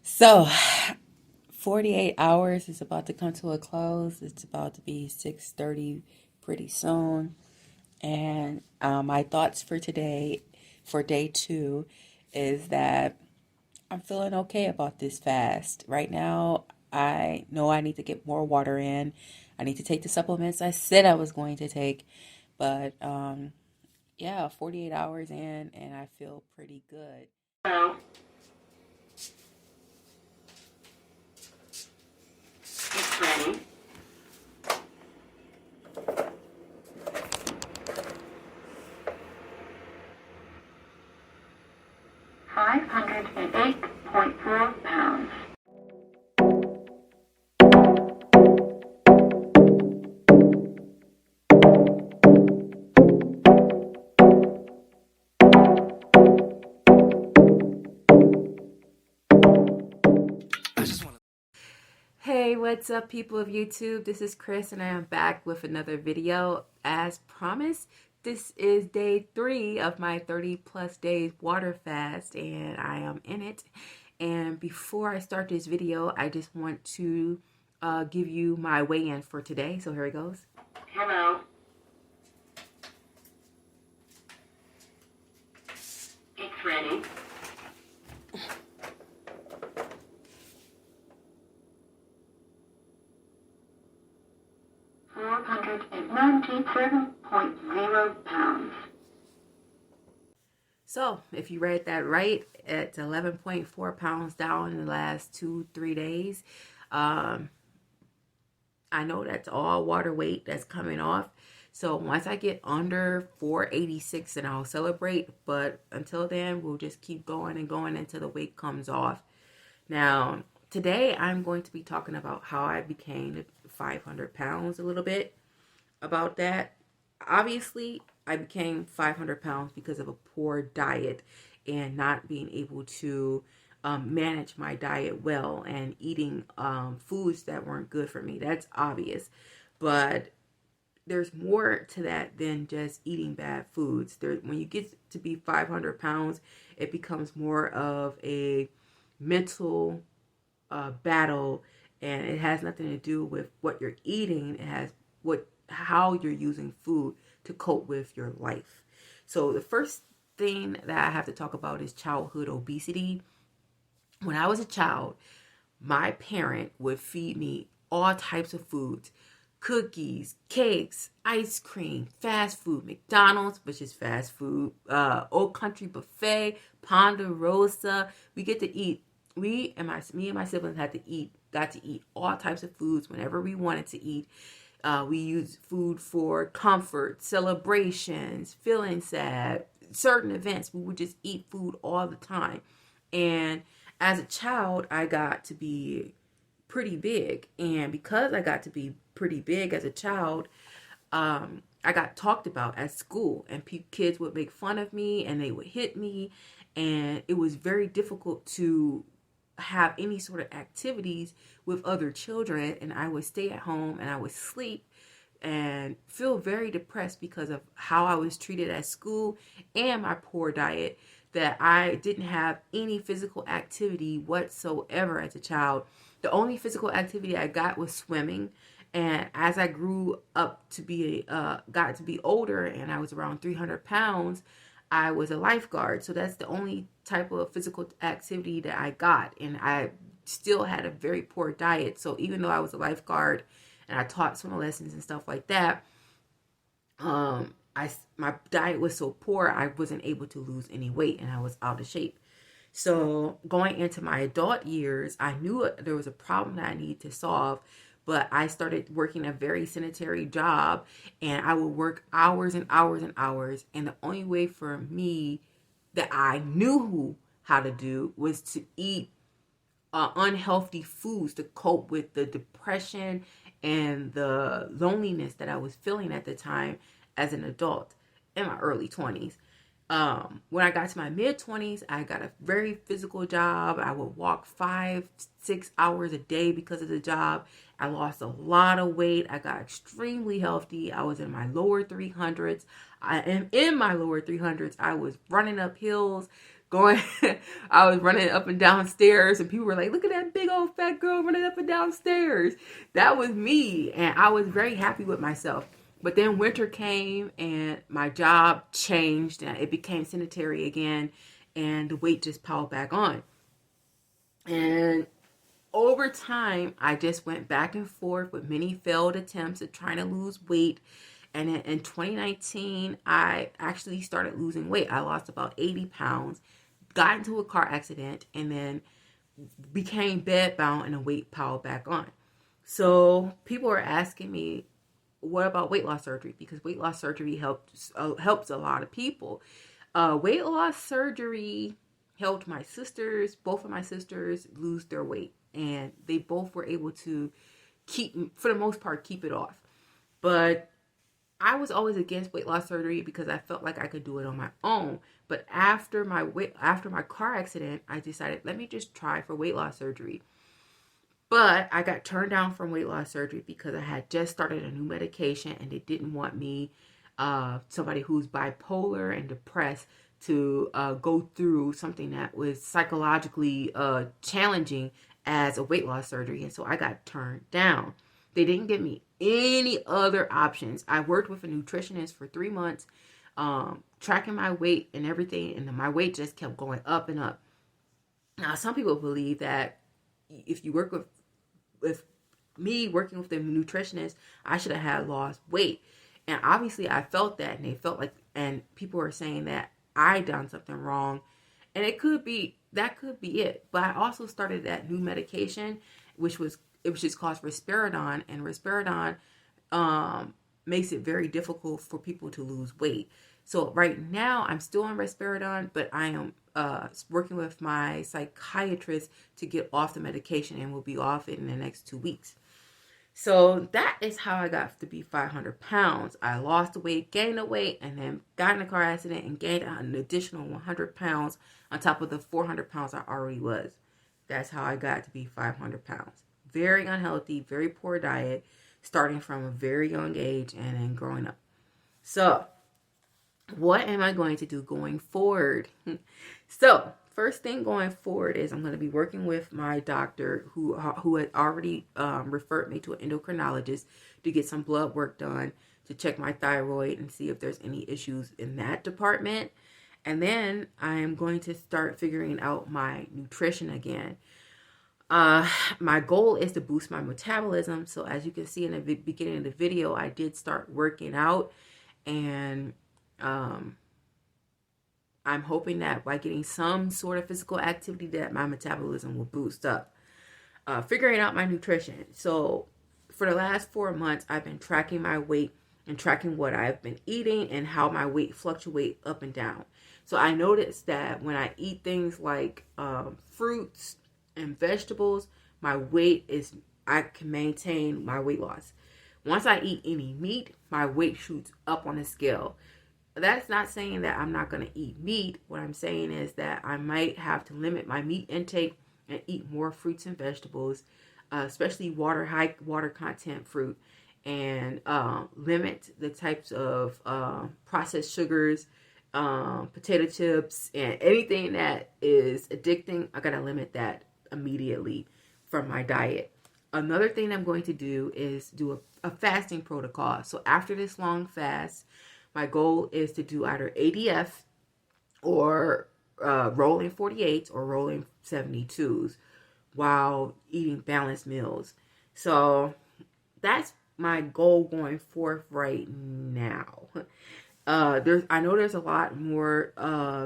So, 48 hours is about to come to a close. It's about to be 6:30 pretty soon. And my thoughts for today, for day two, is that I'm feeling okay about this fast. Right now, I know I need to get more water in. I need to take the supplements I said I was going to take. But yeah, 48 hours in, and I feel pretty good. Hello, it's ready. 508.4 pounds. Hey, what's up, people of YouTube? This is Chris, and I am back with another video. As promised, this is day 3 of my 30 plus days water fast, and I am in it. And before I start this video, I just want to give you my weigh-in for today. So here it goes. Hello, it's ready. 497.0 pounds. So, if you read that right, it's 11.4 pounds down in the last 2-3 days. I know that's all water weight that's coming off. So once I get under 486, then I'll celebrate. But until then, we'll just keep going and going until the weight comes off. Now, today I'm going to be talking about how I became 500 pounds a little bit about that. Obviously, I became 500 pounds because of a poor diet and not being able to manage my diet well and eating foods that weren't good for me. That's obvious. But there's more to that than just eating bad foods. When you get to be 500 pounds, it becomes more of a mental battle, and it has nothing to do with what you're eating. It has how you're using food to cope with your life. So the first thing that I have to talk about is childhood obesity. When I was a child, my parent would feed me all types of foods: cookies, cakes, ice cream, fast food, McDonald's, which is fast food, Old Country Buffet, Ponderosa. We get to eat. Me and my siblings got to eat all types of foods whenever we wanted to eat. We use food for comfort, celebrations, feeling sad, certain events. We would just eat food all the time. And as a child, I got to be pretty big. And because I got to be pretty big as a child, I got talked about at school. And kids would make fun of me and they would hit me. And it was very difficult to have any sort of activities with other children, and I would stay at home and I would sleep and feel very depressed because of how I was treated at school and my poor diet, that I didn't have any physical activity whatsoever as a child. The only physical activity I got was swimming. And as I grew up to be got to be older and I was around 300 pounds, I was a lifeguard. So that's the only type of physical activity that I got. And I still had a very poor diet. So even though I was a lifeguard and I taught swim lessons and stuff like that, my diet was so poor I wasn't able to lose any weight and I was out of shape. So going into my adult years, I knew there was a problem that I needed to solve, but I started working a very sedentary job, and I would work hours and hours and hours. And the only way for me that I knew how to do was to eat unhealthy foods to cope with the depression and the loneliness that I was feeling at the time as an adult in my early 20s. When I got to my mid 20s, I got a very physical job. I would walk 5-6 hours a day because of the job. I lost a lot of weight. I got extremely healthy. I was in my lower 300s. I am in my lower 300s. I was running up hills, going, I was running up and down stairs, and people were like, look at that big old fat girl running up and down stairs. That was me, and I was very happy with myself. But then winter came, and my job changed, and it became sedentary again, and the weight just piled back on. And over time, I just went back and forth with many failed attempts at trying to lose weight. And in 2019, I actually started losing weight. I lost about 80 pounds, got into a car accident, and then became bedbound, and the weight piled back on. So people are asking me, what about weight loss surgery? Because weight loss surgery helps a lot of people. Weight loss surgery helped my sisters, both of my sisters, lose their weight, and they both were able to keep, for the most part, keep it off. But I was always against weight loss surgery because I felt like I could do it on my own. But after my car accident, I decided, let me just try for weight loss surgery. But I got turned down from weight loss surgery because I had just started a new medication, and they didn't want me, somebody who's bipolar and depressed, to go through something that was psychologically challenging as a weight loss surgery. And so I got turned down. They didn't give me any other options. I worked with a nutritionist for 3 months, tracking my weight and everything, and my weight just kept going up and up. Now, some people believe that if you work with me working with the nutritionist, I should have had lost weight. And obviously I felt that, and they felt like, and people are saying that I done something wrong. And that could be it. But I also started that new medication, which is called risperidone, and risperidone makes it very difficult for people to lose weight. So right now I'm still on risperidone, but I am working with my psychiatrist to get off the medication, and will be off it in the next 2 weeks. So that is how I got to be 500 pounds. I lost the weight, gained the weight, and then got in a car accident and gained an additional 100 pounds on top of the 400 pounds I already was. That's how I got to be 500 pounds. Very unhealthy, very poor diet, starting from a very young age and then growing up. So, what am I going to do going forward? So, first thing going forward is I'm going to be working with my doctor who had already referred me to an endocrinologist to get some blood work done to check my thyroid and see if there's any issues in that department. And then I am going to start figuring out my nutrition again. My goal is to boost my metabolism. So as you can see in the beginning of the video, I did start working out, and I'm hoping that by getting some sort of physical activity that my metabolism will boost up. Figuring out my nutrition. So for the last 4 months, I've been tracking my weight and tracking what I've been eating and how my weight fluctuates up and down. So I noticed that when I eat things like fruits and vegetables, I can maintain my weight loss. Once I eat any meat, my weight shoots up on the scale. That's not saying that I'm not going to eat meat. What I'm saying is that I might have to limit my meat intake and eat more fruits and vegetables, especially high water content fruit, and limit the types of processed sugars, potato chips, and anything that is addicting. I got to limit that immediately from my diet. Another thing I'm going to do is do a fasting protocol. So after this long fast, my goal is to do either ADF or rolling 48s or rolling 72s while eating balanced meals. So that's my goal going forth right now. I know there's a lot more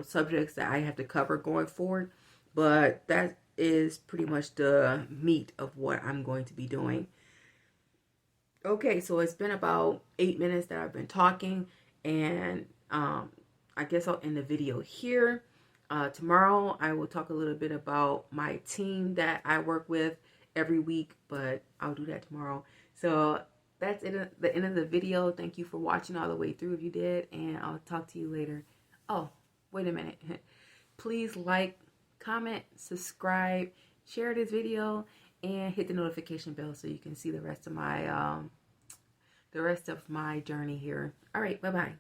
subjects that I have to cover going forward, but that is pretty much the meat of what I'm going to be doing. Okay, so it's been about 8 minutes that I've been talking, and I guess I'll end the video here. Tomorrow I will talk a little bit about my team that I work with every week, but I'll do that tomorrow. So that's it, the end of the video. Thank you for watching all the way through if you did, and I'll talk to you later. Oh, wait a minute. Please like, comment, subscribe, share this video, and hit the notification bell so you can see the rest of my journey here. All right, bye-bye.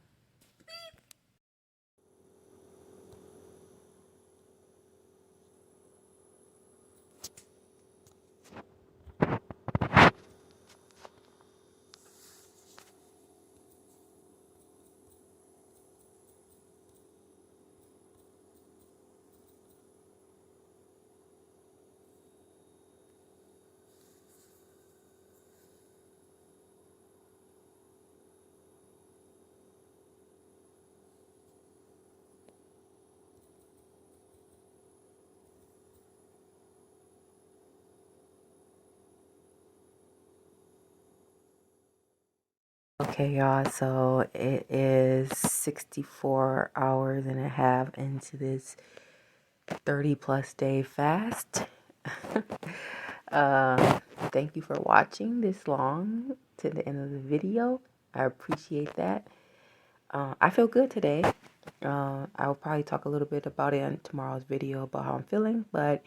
Okay, y'all, so it is 64 hours and a half into this 30 plus day fast. Thank you for watching this long to the end of the video. I appreciate that. I feel good today. I'll probably talk a little bit about it in tomorrow's video about how I'm feeling, but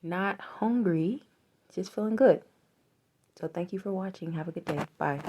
not hungry, just feeling good. So thank you for watching. Have a good day. Bye.